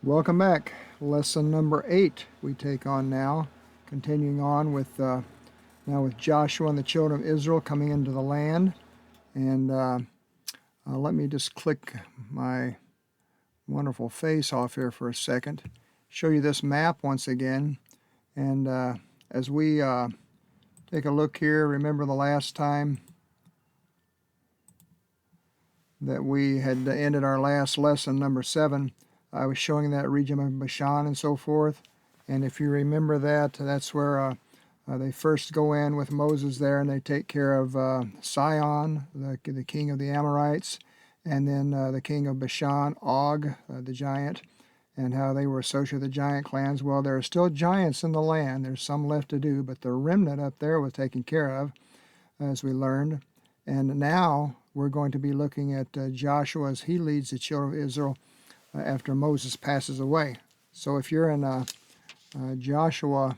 Welcome back. Lesson number 8 we take on now, continuing on with with Joshua and the children of Israel coming into the land. And let me just click my wonderful face off here for a second. Show you this map once again. And as we take a look here, remember the last time that we had ended our last lesson, number 7. I was showing that region of Bashan and so forth. And if you remember that, that's where they first go in with Moses there, and they take care of Sihon, the king of the Amorites, and then the king of Bashan, Og, the giant, and how they were associated with the giant clans. Well, there are still giants in the land. There's some left to do, but the remnant up there was taken care of, as we learned. And now we're going to be looking at Joshua as he leads the children of Israel after Moses passes away. So if you're in Joshua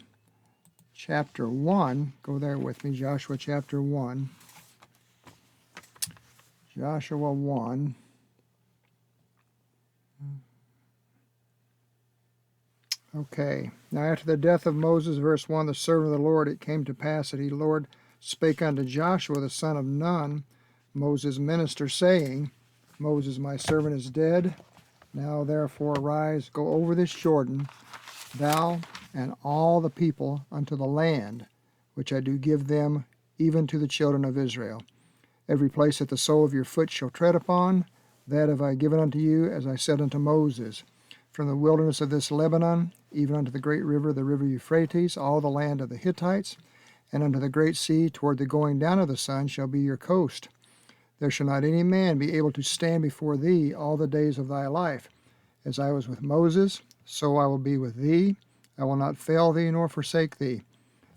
chapter 1, go there with me, Joshua chapter 1. Joshua 1. Okay. Now after the death of Moses, verse 1, the servant of the Lord, it came to pass that the Lord spake unto Joshua the son of Nun, Moses' minister, saying, Moses my servant is dead. Now therefore arise, go over this Jordan, thou and all the people unto the land, which I do give them, even to the children of Israel. Every place that the sole of your foot shall tread upon, that have I given unto you, as I said unto Moses. From the wilderness of this Lebanon, even unto the great river, the river Euphrates, all the land of the Hittites, and unto the great sea, toward the going down of the sun, shall be your coast. There shall not any man be able to stand before thee all the days of thy life. As I was with Moses, so I will be with thee. I will not fail thee nor forsake thee.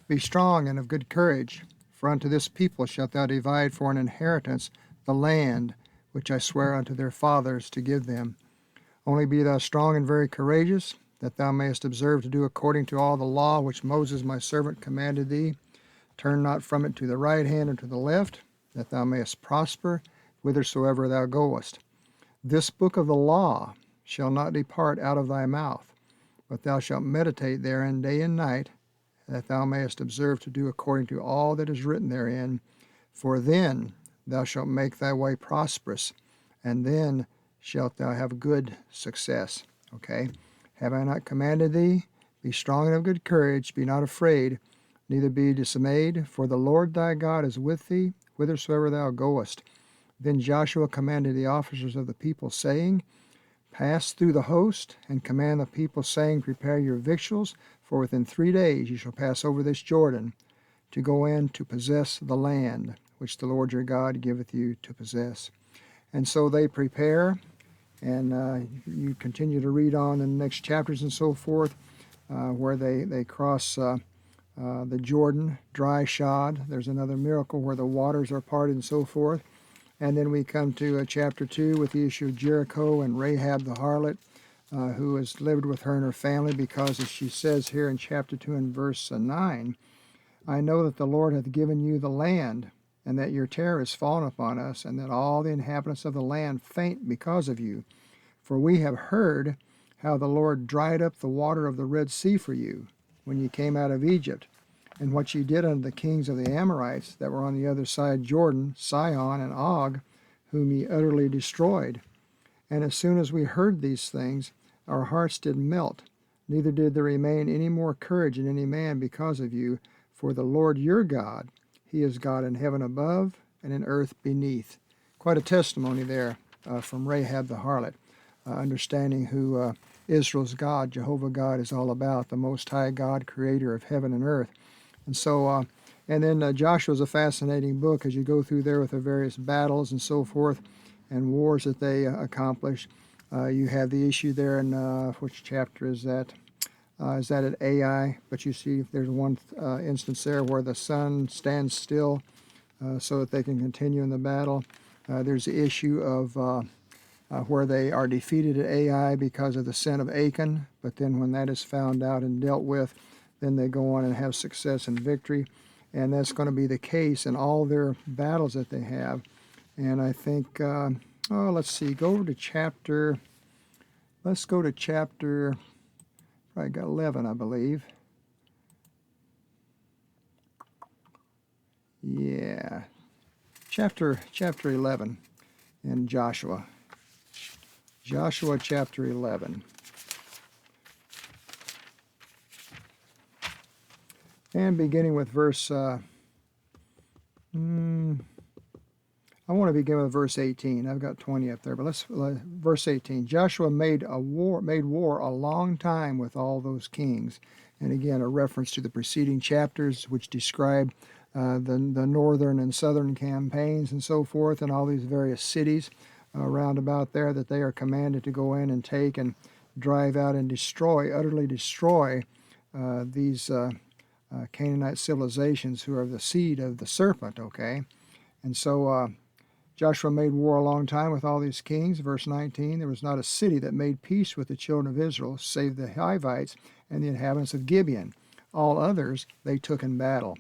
Be strong and of good courage, for unto this people shalt thou divide for an inheritance the land which I swear unto their fathers to give them. Only be thou strong and very courageous, that thou mayest observe to do according to all the law which Moses my servant commanded thee. Turn not from it to the right hand or to the left, that thou mayest prosper whithersoever thou goest. This book of the law shall not depart out of thy mouth, but thou shalt meditate therein day and night, that thou mayest observe to do according to all that is written therein. For then thou shalt make thy way prosperous, and then shalt thou have good success. Okay? Have I not commanded thee? Be strong and of good courage, be not afraid, neither be dismayed, for the Lord thy God is with thee, whithersoever thou goest. Then Joshua commanded the officers of the people, saying, Pass through the host, and command the people, saying, Prepare your victuals, for within 3 days you shall pass over this Jordan, to go in to possess the land, which the Lord your God giveth you to possess. And so they prepare, and you continue to read on in the next chapters and so forth, where they cross the Jordan, dry shod. There's another miracle where the waters are parted and so forth. And then we come to chapter 2 with the issue of Jericho and Rahab the harlot, who has lived with her and her family, because, as she says here in chapter 2 and verse 9, I know that the Lord hath given you the land, and that your terror is fallen upon us, and that all the inhabitants of the land faint because of you. For we have heard how the Lord dried up the water of the Red Sea for you, when ye came out of Egypt, and what ye did unto the kings of the Amorites that were on the other side Jordan, Sihon and Og, whom ye utterly destroyed. And as soon as we heard these things, our hearts did melt, neither did there remain any more courage in any man because of you. For the Lord your God, he is God in heaven above and in earth beneath. Quite a testimony there from Rahab the harlot, understanding who Israel's God, Jehovah God, is all about, the Most High God, creator of heaven and earth. And so, and then Joshua's a fascinating book as you go through there with the various battles and so forth and wars that they accomplish. You have the issue there in, which chapter is that? Is that at Ai? But you see there's one instance there where the sun stands still so that they can continue in the battle. There's the issue of where they are defeated at Ai because of the sin of Achan, but then when that is found out and dealt with, then they go on and have success and victory. And that's going to be the case in all their battles that they have. And I think, let's see, go over to chapter Let's go to chapter, I got 11, I believe. Yeah, chapter 11 in Joshua. Joshua chapter 11. And beginning with verse, I want to begin with verse 18. I've got 20 up there, but let's verse 18. Joshua made war a long time with all those kings, and again a reference to the preceding chapters, which describe the northern and southern campaigns and so forth, and all these various cities round about there that they are commanded to go in and take and drive out and destroy, utterly destroy these Canaanite civilizations who are the seed of the serpent. Okay, and so. Joshua made war a long time with all these kings. Verse 19, there was not a city that made peace with the children of Israel, save the Hivites and the inhabitants of Gibeon. All others they took in battle.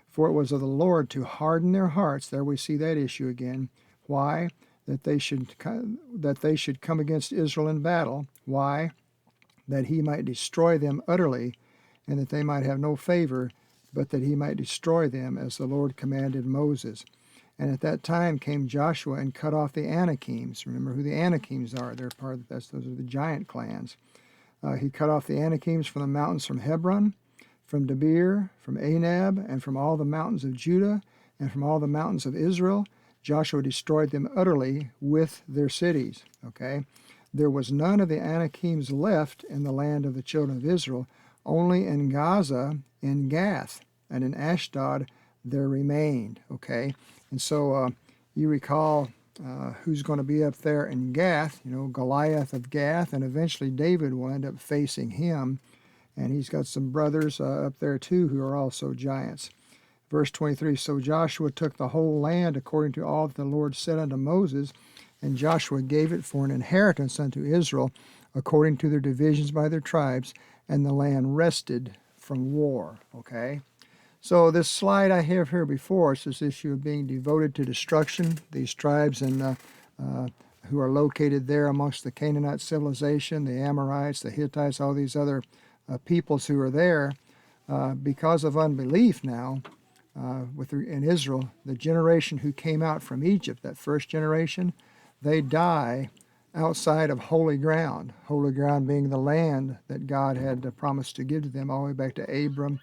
For it was of the Lord to harden their hearts. There we see that issue again. Why? That they should come against Israel in battle. Why? That he might destroy them utterly, and that they might have no favor, but that he might destroy them, as the Lord commanded Moses. And at that time came Joshua and cut off the Anakims. Remember who the Anakims are. They're those are the giant clans. He cut off the Anakims from the mountains from Hebron, from Debir, from Anab, and from all the mountains of Judah, and from all the mountains of Israel. Joshua destroyed them utterly with their cities. Okay? There was none of the Anakims left in the land of the children of Israel, only in Gaza, in Gath, and in Ashdod there remained. Okay? And so you recall who's going to be up there in Gath, Goliath of Gath, and eventually David will end up facing him. And he's got some brothers up there too who are also giants. Verse 23, so Joshua took the whole land according to all that the Lord said unto Moses, and Joshua gave it for an inheritance unto Israel according to their divisions by their tribes, and the land rested from war. Okay? So this slide I have here before us, this issue of being devoted to destruction, these tribes and who are located there amongst the Canaanite civilization, the Amorites, the Hittites, all these other peoples who are there, because of unbelief now in Israel, the generation who came out from Egypt, that first generation, they die outside of holy ground being the land that God had promised to give to them all the way back to Abram,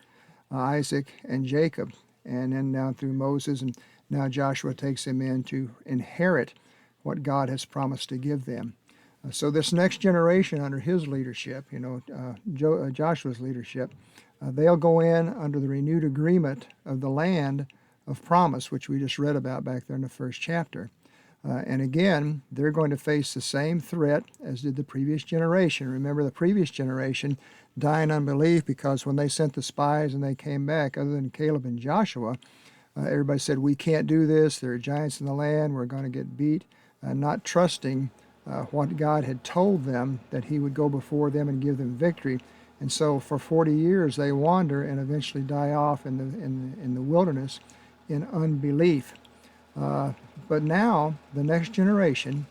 Isaac, and Jacob, and then down through Moses, and now Joshua takes them in to inherit what God has promised to give them. So this next generation under his leadership, Joshua's leadership, they'll go in under the renewed agreement of the land of promise, which we just read about back there in the first chapter. And again, they're going to face the same threat as did the previous generation. Remember, the previous generation died in unbelief because when they sent the spies and they came back, other than Caleb and Joshua, everybody said, we can't do this. There are giants in the land. We're going to get beat, not trusting what God had told them, that he would go before them and give them victory. And so for 40 years they wander and eventually die off in the wilderness in unbelief. But now, the next generation,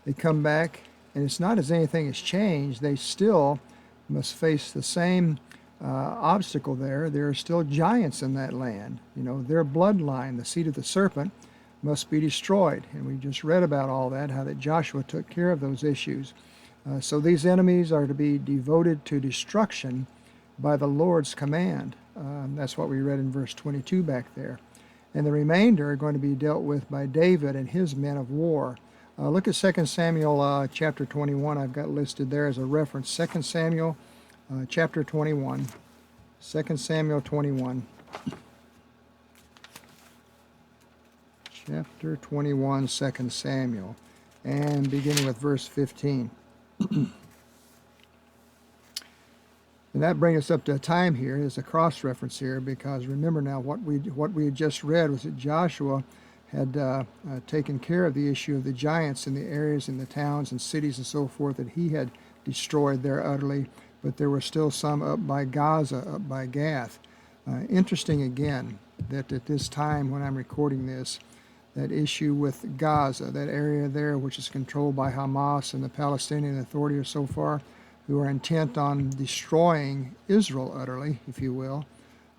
they come back, and it's not as anything has changed. They still must face the same obstacle there. There are still giants in that land. Their bloodline, the seed of the serpent, must be destroyed. And we just read about all that, how that Joshua took care of those issues. So these enemies are to be devoted to destruction by the Lord's command. That's what we read in verse 22 back there. And the remainder are going to be dealt with by David and his men of war. Look at 2 Samuel chapter 21. I've got listed there as a reference. 2 Samuel chapter 21. 2 Samuel 21. Chapter 21, 2 Samuel. And beginning with verse 15. And that brings us up to a time here. There's a cross-reference here because remember now what we had just read was that Joshua had taken care of the issue of the giants in the areas, in the towns and cities and so forth that he had destroyed there utterly, but there were still some up by Gaza, up by Gath. Interesting again that at this time when I'm recording this, that issue with Gaza, that area there which is controlled by Hamas and the Palestinian Authority so far, who are intent on destroying Israel utterly, if you will.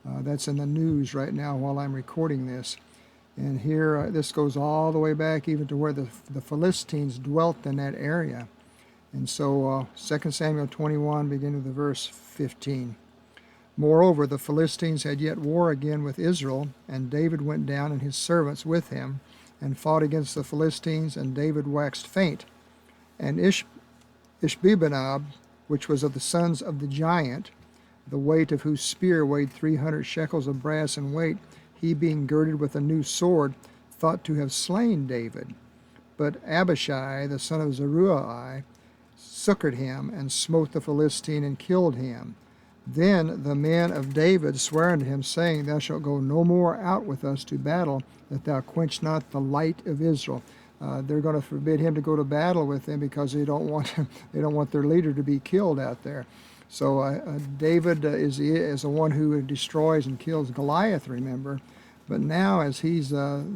That's in the news right now while I'm recording this. And here, this goes all the way back even to where the Philistines dwelt in that area. And so 2 Samuel 21, beginning with the verse 15. Moreover, the Philistines had yet war again with Israel, and David went down and his servants with him, and fought against the Philistines, and David waxed faint. And Ishbi-benob, which was of the sons of the giant, the weight of whose spear weighed 300 shekels of brass in weight, he being girded with a new sword, thought to have slain David. But Abishai, the son of Zeruiah, succored him, and smote the Philistine, and killed him. Then the men of David sware unto him, saying, Thou shalt go no more out with us to battle, that thou quench not the light of Israel. They're going to forbid him to go to battle with them because they don't want their leader to be killed out there. So David is the one who destroys and kills Goliath, remember. But now, as he's the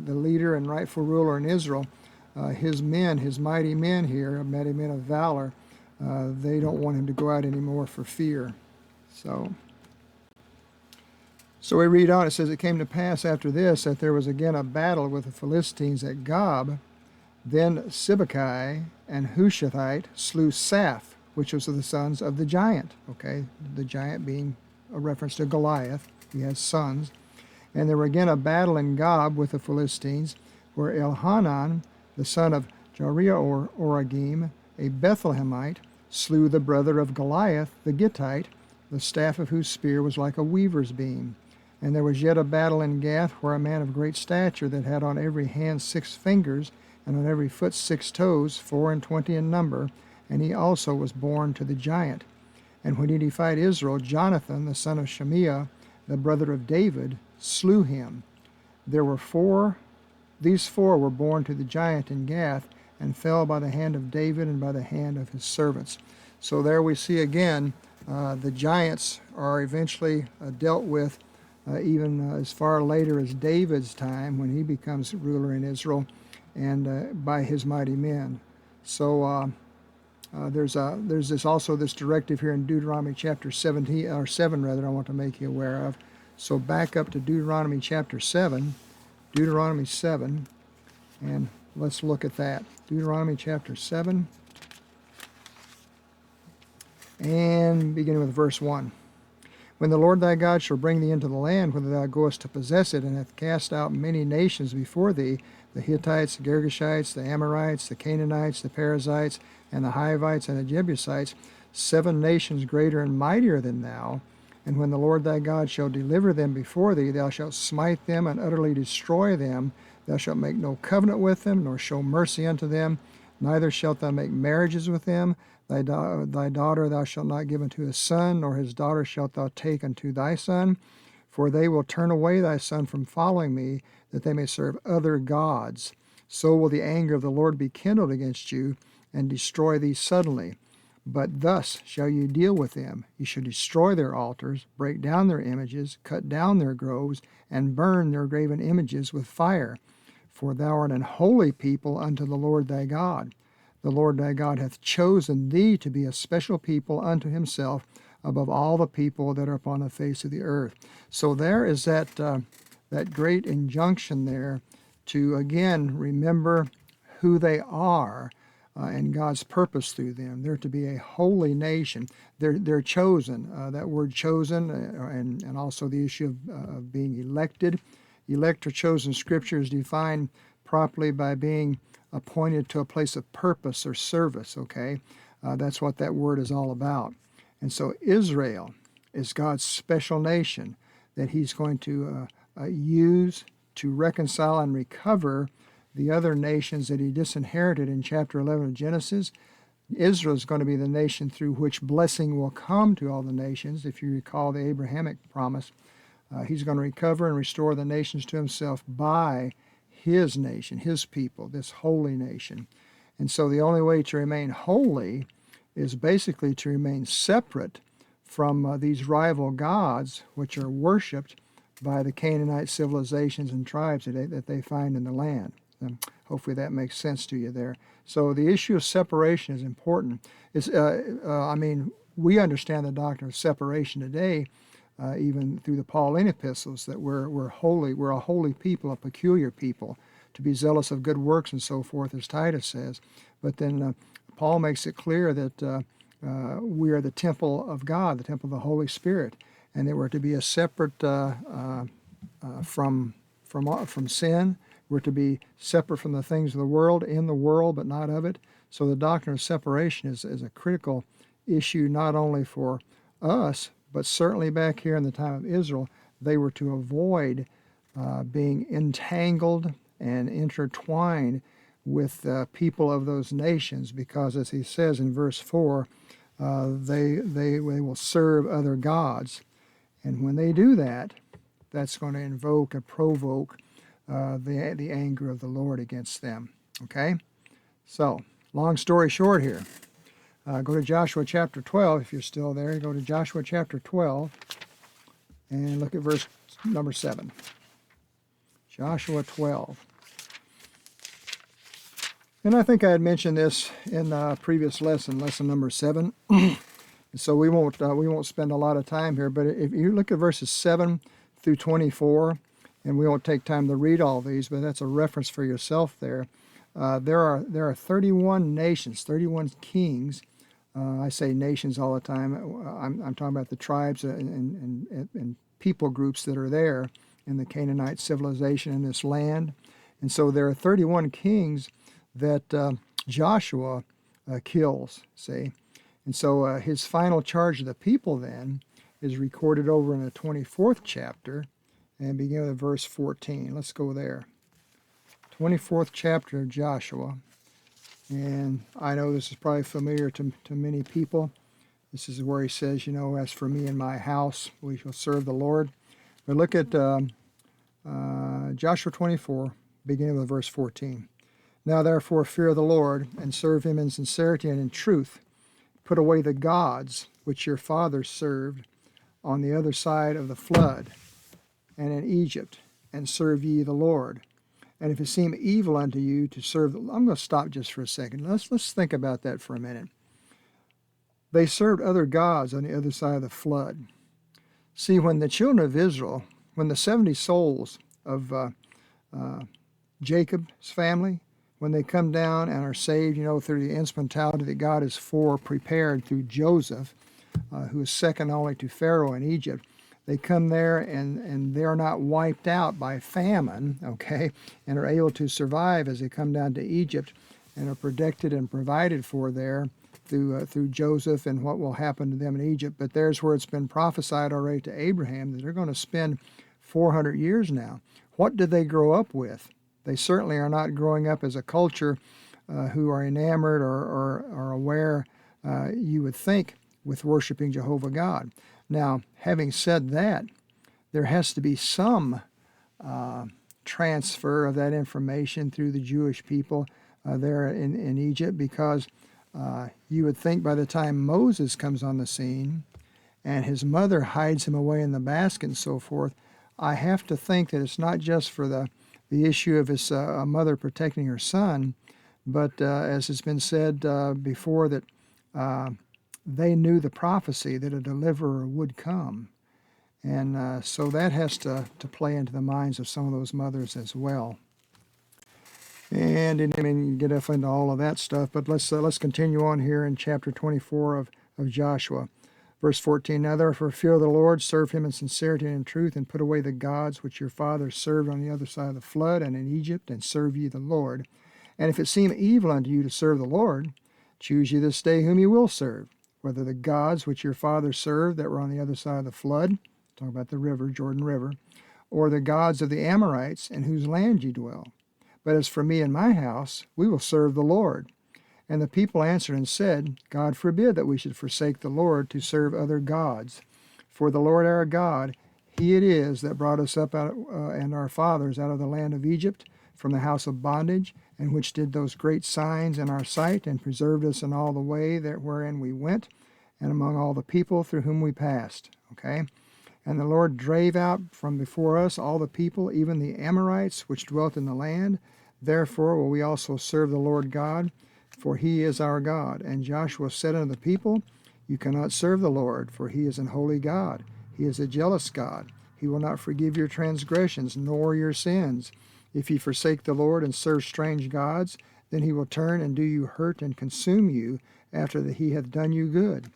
leader and rightful ruler in Israel, his men, his mighty men here, mighty men of valor, they don't want him to go out anymore for fear. So we read on, it says, It came to pass after this that there was again a battle with the Philistines at Gob. Then Sibbecai and Hushathite slew Saph, which was of the sons of the giant. Okay, the giant being a reference to Goliath. He has sons. And there were again a battle in Gob with the Philistines, where Elhanan, the son of Jariah-oragim, a Bethlehemite, slew the brother of Goliath, the Gittite, the staff of whose spear was like a weaver's beam. And there was yet a battle in Gath, where a man of great stature, that had on every hand 6 fingers, and on every foot 6 toes, 24 in number, and he also was born to the giant. And when he defied Israel, Jonathan, the son of Shemiah, the brother of David, slew him. These four were born to the giant in Gath, and fell by the hand of David and by the hand of his servants. So there we see again, the giants are eventually dealt with even as far later as David's time, when he becomes ruler in Israel, and by his mighty men. So there's this directive here in Deuteronomy chapter 7 rather, I want to make you aware of. So back up to Deuteronomy chapter 7, and let's look at that. Deuteronomy chapter 7, and beginning with verse 1. When the Lord thy God shall bring thee into the land, whither thou goest to possess it, and hath cast out many nations before thee, the Hittites, the Girgashites, the Amorites, the Canaanites, the Perizzites, and the Hivites, and the Jebusites, 7 nations greater and mightier than thou. And when the Lord thy God shall deliver them before thee, thou shalt smite them and utterly destroy them. Thou shalt make no covenant with them, nor show mercy unto them, neither shalt thou make marriages with them. Thy daughter thou shalt not give unto his son, nor his daughter shalt thou take unto thy son. For they will turn away thy son from following me, that they may serve other gods. So will the anger of the Lord be kindled against you, and destroy thee suddenly. But thus shall you deal with them. You shall destroy their altars, break down their images, cut down their groves, and burn their graven images with fire. For thou art an holy people unto the Lord thy God. The Lord thy God hath chosen thee to be a special people unto himself above all the people that are upon the face of the earth. So there is that great injunction there to, again, remember who they are and God's purpose through them. They're to be a holy nation. They're chosen. That word chosen, and also the issue of being elected. Elect or chosen Scripture is defined properly by being appointed to a place of purpose or service, okay? That's what that word is all about. And so Israel is God's special nation that he's going to use to reconcile and recover the other nations that he disinherited in chapter 11 of Genesis. Israel is going to be the nation through which blessing will come to all the nations. If you recall the Abrahamic promise, he's going to recover and restore the nations to himself by his nation, his people, this holy nation. And so the only way to remain holy is basically to remain separate from these rival gods which are worshipped by the Canaanite civilizations and tribes that they find in the land. Hopefully that makes sense to you there. So the issue of separation is important. We understand the doctrine of separation today, even through the Pauline epistles, that we're holy, we're a holy people, a peculiar people, to be zealous of good works and so forth, as Titus says. But then Paul makes it clear that we are the temple of God, the temple of the Holy Spirit, and that we're to be a separate from sin. We're to be separate from the things of the world, in the world, but not of it. So the doctrine of separation is a critical issue, not only for us, but certainly back here in the time of Israel, they were to avoid being entangled and intertwined with people of those nations, because as he says in verse 4, they will serve other gods. And when they do that, that's going to invoke and provoke the anger of the Lord against them. Okay? So, long story short here. Go to Joshua chapter 12, if you're still there. Go to Joshua chapter 12 and look at verse number 7. Joshua 12. And I think I had mentioned this in previous lesson number 7. So we won't spend a lot of time here, but if you look at verses 7 through 24, and we won't take time to read all these, but that's a reference for yourself there. There are 31 nations, 31 kings. I say nations all the time. I'm talking about the tribes and people groups that are there in the Canaanite civilization in this land. And so there are 31 kings that Joshua kills, see. And so his final charge of the people then is recorded over in the 24th chapter and begin with verse 14. Let's go there. 24th chapter of Joshua. And I know this is probably familiar to many people. This is where he says, as for me and my house, we shall serve the Lord. But look at Joshua 24, beginning with verse 14. Now therefore fear the Lord, and serve him in sincerity and in truth. Put away the gods which your fathers served on the other side of the flood and in Egypt, and serve ye the Lord. And if it seem evil unto you to serve, I'm going to stop just for a second. Let's think about that for a minute. They served other gods on the other side of the flood. See, when the children of Israel, when the 70 souls of Jacob's family, when they come down and are saved, through the instrumentality that God has prepared through Joseph, who is second only to Pharaoh in Egypt, they come there and they're not wiped out by famine, okay, and are able to survive as they come down to Egypt and are protected and provided for there through Joseph and what will happen to them in Egypt. But there's where it's been prophesied already to Abraham that they're going to spend 400 years now. What did they grow up with? They certainly are not growing up as a culture who are enamored or are aware, you would think, with worshiping Jehovah God. Now, having said that, there has to be some transfer of that information through the Jewish people there in Egypt, because you would think by the time Moses comes on the scene and his mother hides him away in the basket and so forth, I have to think that it's not just for the issue of his mother protecting her son, but as has been said before, that they knew the prophecy that a deliverer would come. And so that has to play into the minds of some of those mothers as well. And didn't even get into all of that stuff, but let's continue on here in chapter 24 of Joshua. Verse 14, now therefore fear the Lord, serve him in sincerity and in truth, and put away the gods which your fathers served on the other side of the flood and in Egypt, and serve ye the Lord. And if it seem evil unto you to serve the Lord, choose ye this day whom ye will serve, whether the gods which your fathers served that were on the other side of the flood, talking about the river, Jordan River, or the gods of the Amorites in whose land ye dwell. But as for me and my house, we will serve the Lord. And the people answered and said, God forbid that we should forsake the Lord to serve other gods. For the Lord our God, he it is that brought us up out and our fathers out of the land of Egypt, from the house of bondage, and which did those great signs in our sight, and preserved us in all the way that wherein we went, and among all the people through whom we passed. Okay? And the Lord drave out from before us all the people, even the Amorites, which dwelt in the land. Therefore will we also serve the Lord God, for he is our God. And Joshua said unto the people, You cannot serve the Lord, for he is an holy God. He is a jealous God. He will not forgive your transgressions, nor your sins. If ye forsake the Lord and serve strange gods, then he will turn and do you hurt and consume you, after that he hath done you good.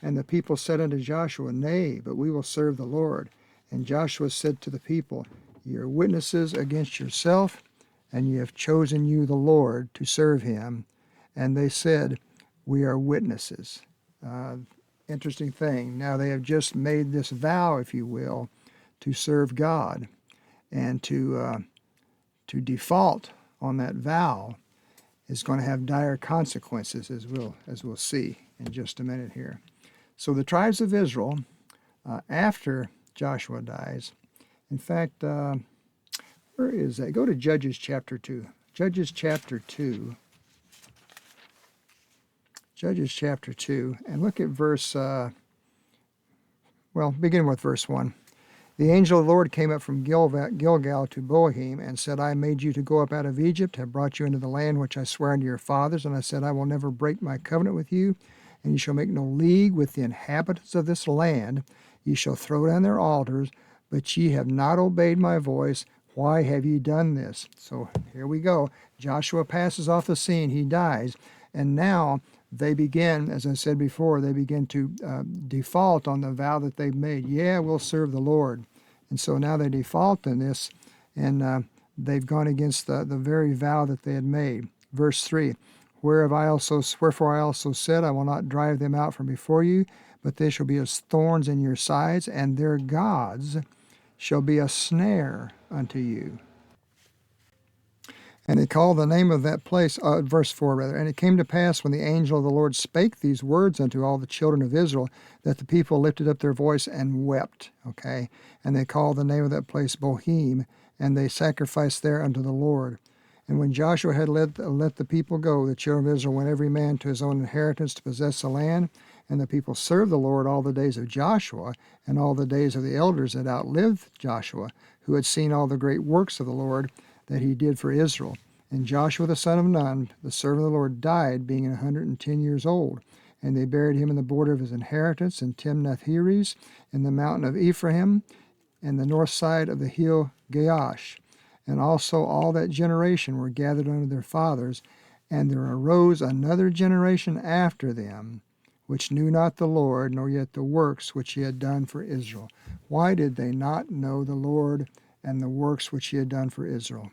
And the people said unto Joshua, Nay, but we will serve the Lord. And Joshua said to the people, Ye are witnesses against yourself, and ye have chosen you the Lord to serve him. And they said, We are witnesses. Interesting thing. Now they have just made this vow, if you will, to serve God, and to default on that vow is going to have dire consequences, as we'll see in just a minute here. So the tribes of Israel, after Joshua dies, in fact, where is that? Go to Judges chapter 2. Judges chapter 2. Judges chapter 2, and look at verse, begin with verse 1. The angel of the Lord came up from Gilgal to Bochim, and said, I made you to go up out of Egypt, have brought you into the land which I sware unto your fathers. And I said, I will never break my covenant with you, and you shall make no league with the inhabitants of this land. Ye shall throw down their altars, but ye have not obeyed my voice. Why have ye done this? So here we go. Joshua passes off the scene. He dies. And now they begin, as I said before, they begin to default on the vow that they've made. Yeah, we'll serve the Lord. And so now they default in this, and they've gone against the very vow that they had made. Verse 3, Wherefore I also said, I will not drive them out from before you, but they shall be as thorns in your sides, and their gods shall be a snare unto you. And he called the name of that place, verse 4 rather, and it came to pass when the angel of the Lord spake these words unto all the children of Israel, that the people lifted up their voice and wept, okay? And they called the name of that place Bochim, and they sacrificed there unto the Lord. And when Joshua had let the people go, the children of Israel went every man to his own inheritance to possess the land, and the people served the Lord all the days of Joshua, and all the days of the elders that outlived Joshua, who had seen all the great works of the Lord that he did for Israel. And Joshua the son of Nun, the servant of the Lord, died, being 110 years old. And they buried him in the border of his inheritance in Timnath-Heres, in the mountain of Ephraim, and the north side of the hill Gaash. And also all that generation were gathered unto their fathers. And there arose another generation after them, which knew not the Lord, nor yet the works which he had done for Israel. Why did they not know the Lord and the works which he had done for Israel?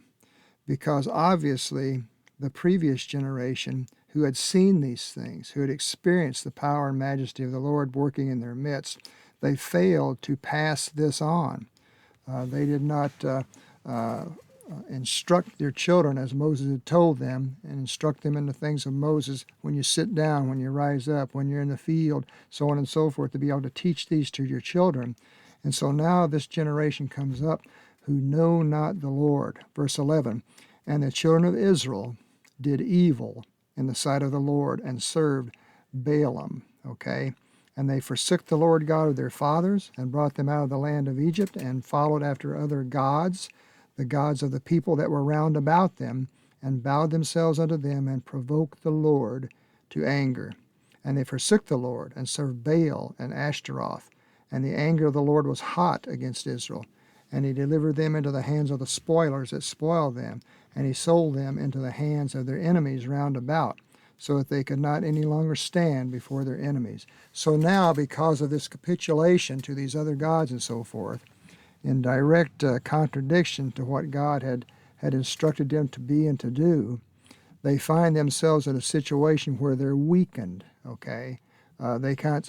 Because obviously the previous generation who had seen these things, who had experienced the power and majesty of the Lord working in their midst, they failed to pass this on. They did not instruct their children as Moses had told them, and instruct them in the things of Moses when you sit down, when you rise up, when you're in the field, so on and so forth, to be able to teach these to your children. And so now this generation comes up who know not the Lord. Verse 11, and the children of Israel did evil in the sight of the Lord and served Baalim, okay? And they forsook the Lord God of their fathers and brought them out of the land of Egypt and followed after other gods, the gods of the people that were round about them, and bowed themselves unto them and provoked the Lord to anger. And they forsook the Lord and served Baal and Ashtaroth. And the anger of the Lord was hot against Israel. And he delivered them into the hands of the spoilers that spoiled them, and he sold them into the hands of their enemies round about, so that they could not any longer stand before their enemies. So now, because of this capitulation to these other gods and so forth, in direct contradiction to what God had instructed them to be and to do, they find themselves in a situation where they're weakened, okay? They can't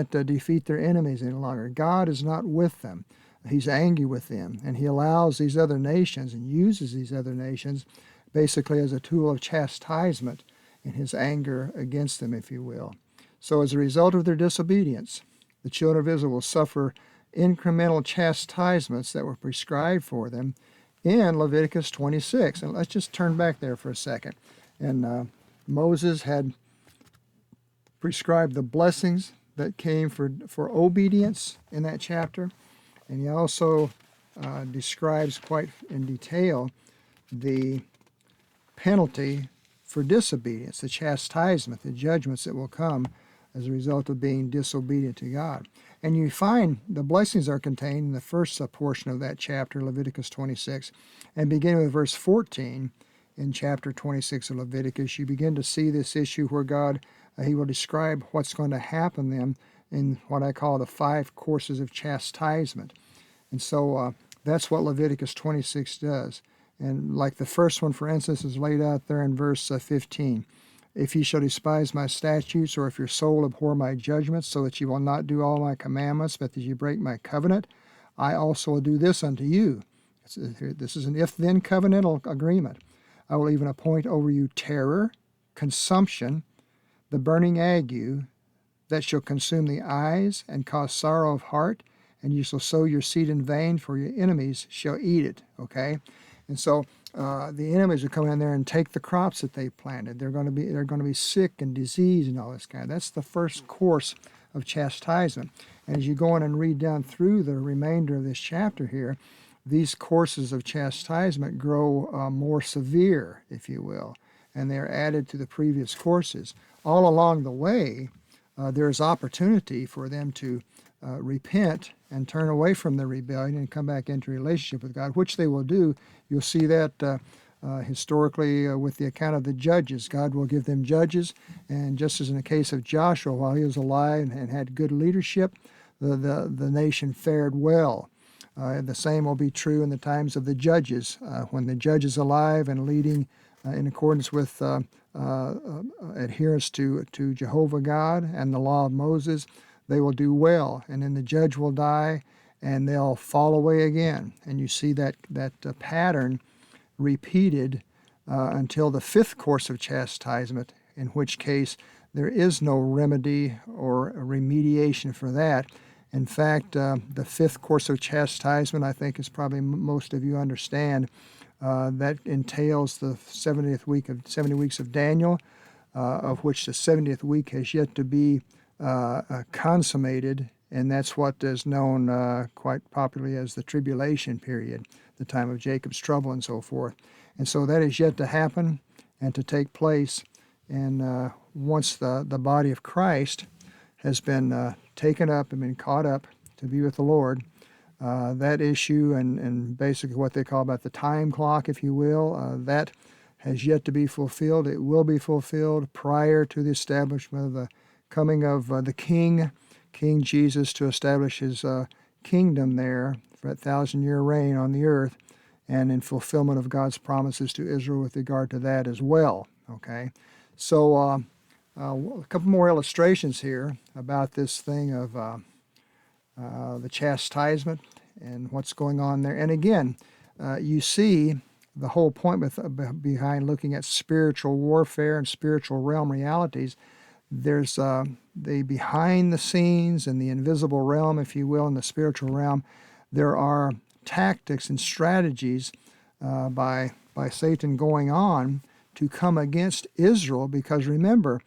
defeat their enemies any longer. God is not with them. He's angry with them, and he allows these other nations and uses these other nations basically as a tool of chastisement in his anger against them, if you will. So as a result of their disobedience, the children of Israel will suffer incremental chastisements that were prescribed for them in Leviticus 26. And let's just turn back there for a second. And Moses had prescribed the blessings that came for obedience in that chapter. And he also describes quite in detail the penalty for disobedience, the chastisement, the judgments that will come as a result of being disobedient to God. And you find the blessings are contained in the first portion of that chapter, Leviticus 26, and beginning with verse 14 in chapter 26 of Leviticus, you begin to see this issue where God, he will describe what's going to happen then in what I call the 5 courses of chastisement. And so that's what Leviticus 26 does. And like the first one, for instance, is laid out there in verse 15. If ye shall despise my statutes, or if your soul abhor my judgments, so that ye will not do all my commandments, but that ye break my covenant, I also will do this unto you. This is an if-then covenantal agreement. I will even appoint over you terror, consumption, the burning ague, that shall consume the eyes and cause sorrow of heart, and you shall sow your seed in vain, for your enemies shall eat it. Okay, and so the enemies will come in there and take the crops that they planted. They're going to be sick and diseased and all this kind. That's the first course of chastisement. And as you go on and read down through the remainder of this chapter here, these courses of chastisement grow more severe, if you will, and they're added to the previous courses. All along the way, there's opportunity for them to repent and turn away from the rebellion and come back into relationship with God, which they will do. You'll see that historically with the account of the judges. God will give them judges, and just as in the case of Joshua, while he was alive and had good leadership, the nation fared well. The same will be true in the times of the judges. When the judge is alive and leading in accordance with adherence to Jehovah God and the law of Moses, they will do well. And then the judge will die, and they'll fall away again. And you see that pattern repeated until the 5th course of chastisement, in which case there is no remedy or remediation for that. In fact, the 5th course of chastisement, I think, is probably most of you understand, that entails the 70 weeks of Daniel, of which the 70th week has yet to be consummated, and that's what is known quite popularly as the tribulation period, the time of Jacob's trouble and so forth. And so that is yet to happen and to take place. And once the body of Christ has been taken up and been caught up to be with the Lord, that issue and basically what they call about the time clock, if you will, that has yet to be fulfilled. It will be fulfilled prior to the establishment of the coming of the King Jesus, to establish his kingdom there for that 1,000-year reign on the earth, and in fulfillment of God's promises to Israel with regard to that as well. Okay, so a couple more illustrations here about this thing of the chastisement and what's going on there. And again, you see the whole point behind looking at spiritual warfare and spiritual realm realities. There's the behind the scenes and the invisible realm, if you will, in the spiritual realm. There are tactics and strategies by Satan going on to come against Israel, because remember,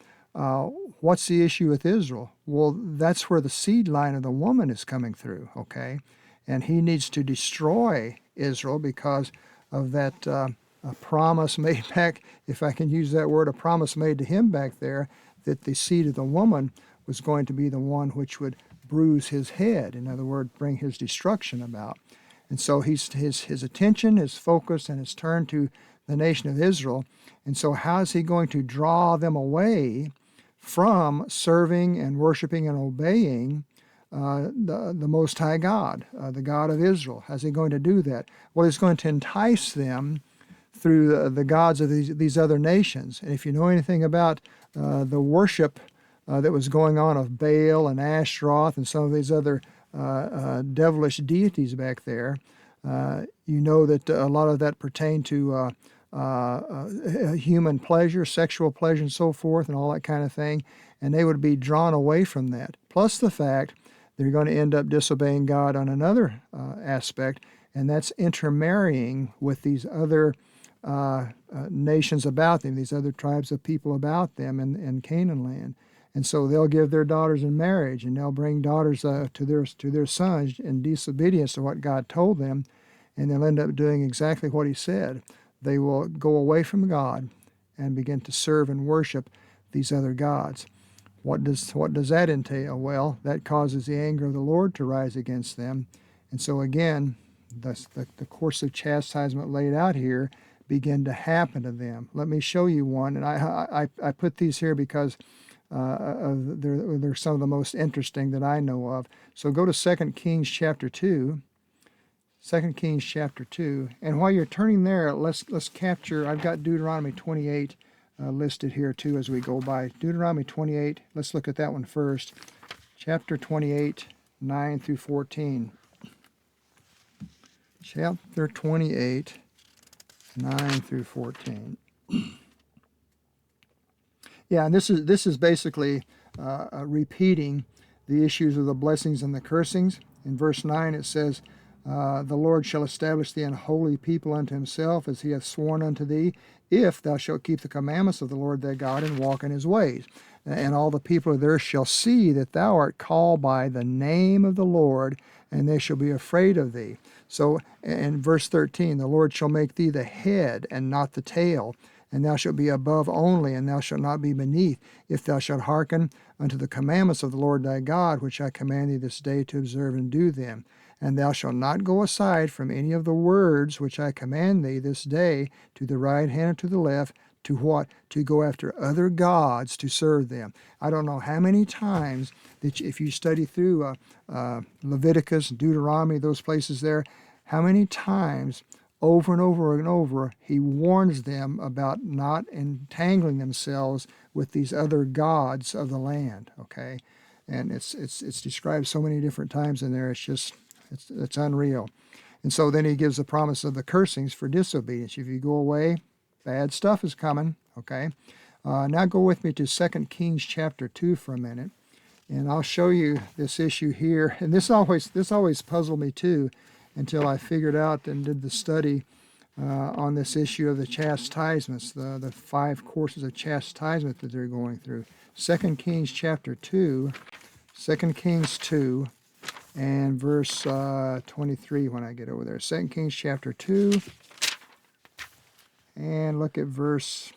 what's the issue with Israel? Well, that's where the seed line of the woman is coming through, okay? And he needs to destroy Israel because of that promise made back, if I can use that word, a promise made to him back there, that the seed of the woman was going to be the one which would bruise his head. In other words, bring his destruction about. And so his attention, his focus, and his turn to the nation of Israel. And so how is he going to draw them away from serving and worshiping and obeying the Most High God, the God of Israel? How's he going to do that? Well, he's going to entice them through the gods of these other nations. And if you know anything about the worship that was going on of Baal and Ashtaroth and some of these other devilish deities back there, you know that a lot of that pertained to human pleasure, sexual pleasure, and so forth, and all that kind of thing. And they would be drawn away from that. Plus the fact they're going to end up disobeying God on another aspect, and that's intermarrying with these other nations about them, these other tribes of people about them in Canaan land. And so they'll give their daughters in marriage, and they'll bring daughters to their sons in disobedience to what God told them, and they'll end up doing exactly what he said. They will go away from God and begin to serve and worship these other gods. What does that entail? Well, that causes the anger of the Lord to rise against them. And so again, the course of chastisement laid out here begin to happen to them. Let me show you one, and I put these here because they're some of the most interesting that I know of. So go to 2 Kings chapter 2. 2 Kings chapter 2. And while you're turning there, let's capture, I've got Deuteronomy 28 listed here too as we go by. Deuteronomy 28, let's look at that one first. Chapter 28, 9 through 14. Chapter 28, 9 through 14. Yeah, and this is basically repeating the issues of the blessings and the cursings. In verse 9 it says, the Lord shall establish thee an holy people unto himself, as he hath sworn unto thee, if thou shalt keep the commandments of the Lord thy God and walk in his ways. And all the people of the earth shall see that thou art called by the name of the Lord, and they shall be afraid of thee. So in verse 13, the Lord shall make thee the head and not the tail, and thou shalt be above only, and thou shalt not be beneath, if thou shalt hearken unto the commandments of the Lord thy God, which I command thee this day to observe and do them. And thou shalt not go aside from any of the words which I command thee this day, to the right hand or to the left, to what? To go after other gods to serve them. I don't know how many times that if you study through Leviticus, Deuteronomy, those places there, how many times over and over and over he warns them about not entangling themselves with these other gods of the land, okay? And it's described so many different times in there, it's unreal. And so then he gives the promise of the cursings for disobedience. If you go away, bad stuff is coming, okay? Now go with me to 2 Kings chapter 2 for a minute, and I'll show you this issue here. And this always puzzled me too, until I figured out and did the study on this issue of the chastisements, the 5 courses of chastisement that they're going through. 2 Kings chapter 2, 2 Kings 2, and verse 23 when I get over there. 2 Kings chapter 2, and look at verse,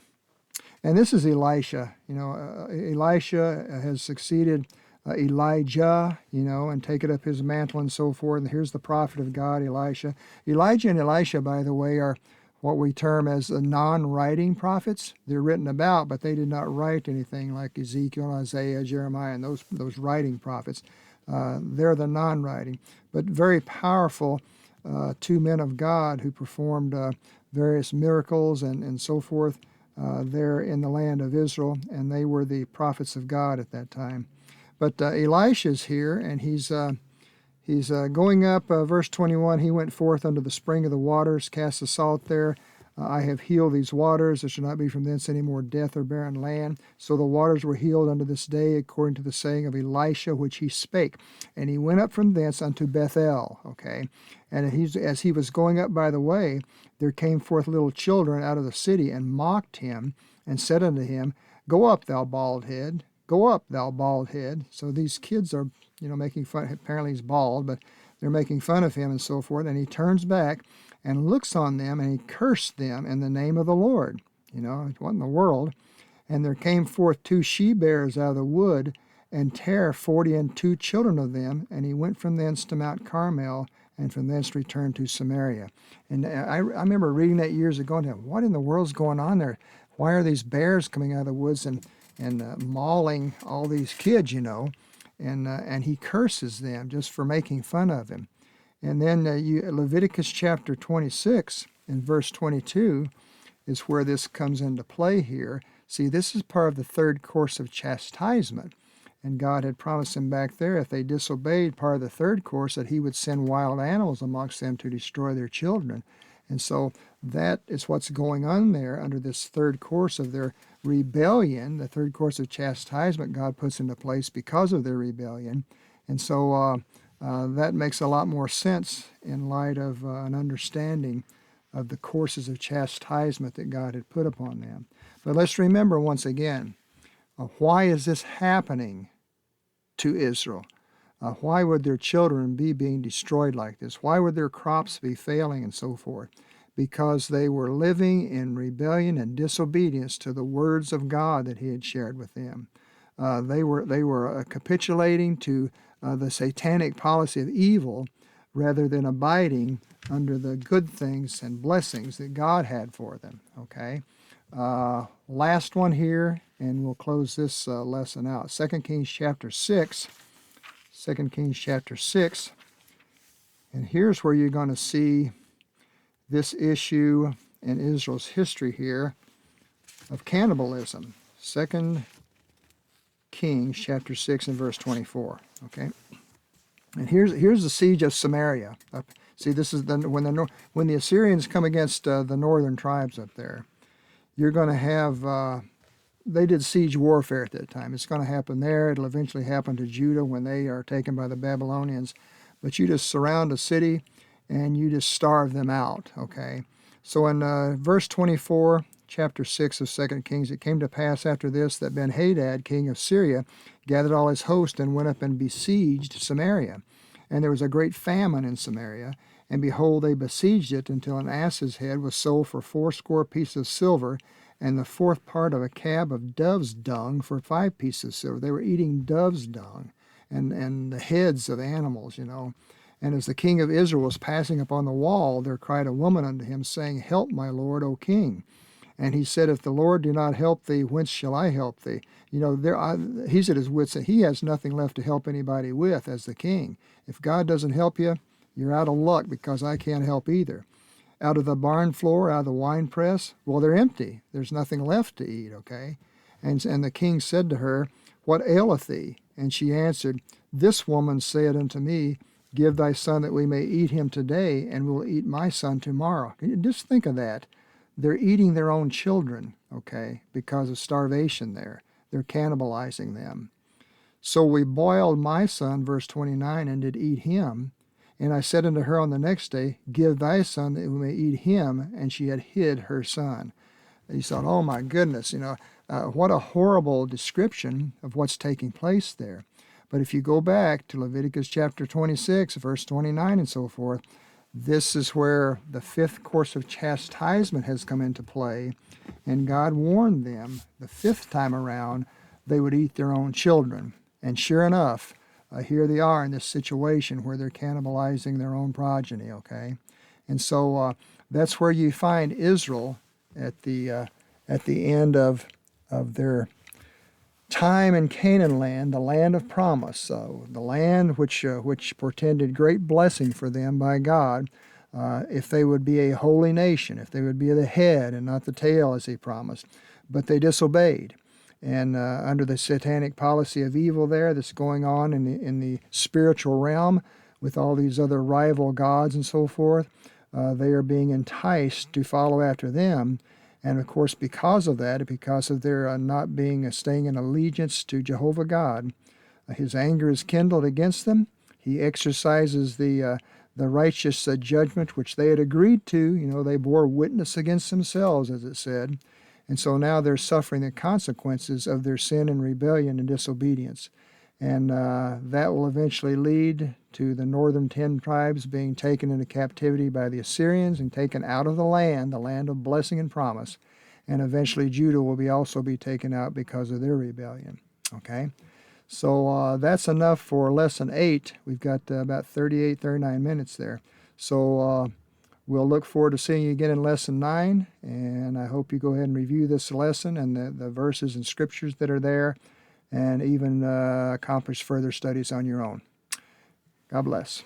and this is Elisha. Elisha has succeeded Elijah, and taken up his mantle and so forth. And here's the prophet of God, Elisha. Elijah and Elisha, by the way, are what we term as the non-writing prophets. They're written about, but they did not write anything like Ezekiel, Isaiah, Jeremiah, and those writing prophets. They're the non-writing, but very powerful 2 men of God who performed various miracles and so forth there in the land of Israel, and they were the prophets of God at that time. But Elisha's here, and he's going up, verse 21, he went forth unto the spring of the waters, cast the salt there. I have healed these waters, there shall not be from thence any more death or barren land. So the waters were healed unto this day, according to the saying of Elisha, which he spake. And he went up from thence unto Bethel, okay? And as he was going up by the way, there came forth little children out of the city, and mocked him, and said unto him, Go up, thou bald head, go up, thou bald head. So these kids are, making fun. Apparently he's bald, but they're making fun of him and so forth. And he turns back and looks on them, and he cursed them in the name of the Lord. What in the world? And there came forth 2 she-bears out of the wood, and tare 42 children of them. And he went from thence to Mount Carmel, and from thence returned to Samaria. And I remember reading that years ago, and what in the world's going on there? Why are these bears coming out of the woods and mauling all these kids, and he curses them just for making fun of him. And then Leviticus chapter 26 and verse 22 is where this comes into play here. See, this is part of the 3rd course of chastisement, and God had promised them back there, if they disobeyed part of the 3rd course, that he would send wild animals amongst them to destroy their children. And so that is what's going on there under this 3rd course of their rebellion, the 3rd course of chastisement God puts into place because of their rebellion. And so that makes a lot more sense in light of an understanding of the courses of chastisement that God had put upon them. But let's remember once again, Why is this happening to Israel? Why would their children be being destroyed like this? Why would their crops be failing and so forth? Because they were living in rebellion and disobedience to the words of God that he had shared with them. They were capitulating to the satanic policy of evil rather than abiding under the good things and blessings that God had for them. Okay, last one here, and we'll close this lesson out. 2 Kings chapter 6. 2 Kings chapter 6. And here's where you're going to see this issue in Israel's history here of cannibalism. 2 Kings chapter 6 and verse 24. Okay, and here's the siege of Samaria. See, this is when the Assyrians come against the northern tribes up there. You're going to have they did siege warfare at that time. It's going to happen there. It'll eventually happen to Judah when they are taken by the Babylonians. But you just surround a city and you just starve them out. Okay, so in verse 24. Chapter 6 of 2 Kings, it came to pass after this that Ben-Hadad, king of Syria, gathered all his host and went up and besieged Samaria. And there was a great famine in Samaria, and behold, they besieged it until an ass's head was sold for 80 pieces of silver, and the fourth part of a cab of dove's dung for 5 pieces of silver. They were eating dove's dung and the heads of animals, you know. And as the king of Israel was passing upon the wall, there cried a woman unto him, saying, Help, my lord, O king. And he said, If the Lord do not help thee, whence shall I help thee? You know, he's at his wits' end. He has nothing left to help anybody with as the king. If God doesn't help you, you're out of luck, because I can't help either. Out of the barn floor, out of the wine press, well, they're empty. There's nothing left to eat, okay? And the king said to her, What aileth thee? And she answered, This woman said unto me, Give thy son that we may eat him today, and we will eat my son tomorrow. Can you just think of that? They're eating their own children, okay, because of starvation there. They're cannibalizing them. So we boiled my son, verse 29, and did eat him. And I said unto her on the next day, Give thy son that we may eat him. And she had hid her son. And he thought, oh my goodness, you know, what a horrible description of what's taking place there. But if you go back to Leviticus chapter 26, verse 29 and so forth, this is where the 5th course of chastisement has come into play, and God warned them the 5th time around they would eat their own children. And sure enough, here they are in this situation where they're cannibalizing their own progeny, okay? And so that's where you find Israel at the end of their time in Canaan land, the land of promise, so the land which portended great blessing for them by God, if they would be a holy nation, if they would be the head and not the tail as he promised. But they disobeyed. And under the satanic policy of evil there that's going on in the spiritual realm with all these other rival gods and so forth, they are being enticed to follow after them. And of course, because of that, because of their not staying in allegiance to Jehovah God, his anger is kindled against them. He exercises the righteous judgment which they had agreed to. You know, they bore witness against themselves, as it said. And so now they're suffering the consequences of their sin and rebellion and disobedience. And that will eventually lead to the northern 10 tribes being taken into captivity by the Assyrians and taken out of the land of blessing and promise. And eventually Judah will also be taken out because of their rebellion. Okay? So that's enough for lesson 8. We've got about 39 minutes there. So we'll look forward to seeing you again in lesson 9. And I hope you go ahead and review this lesson and the verses and scriptures that are there, and even accomplish further studies on your own. God bless.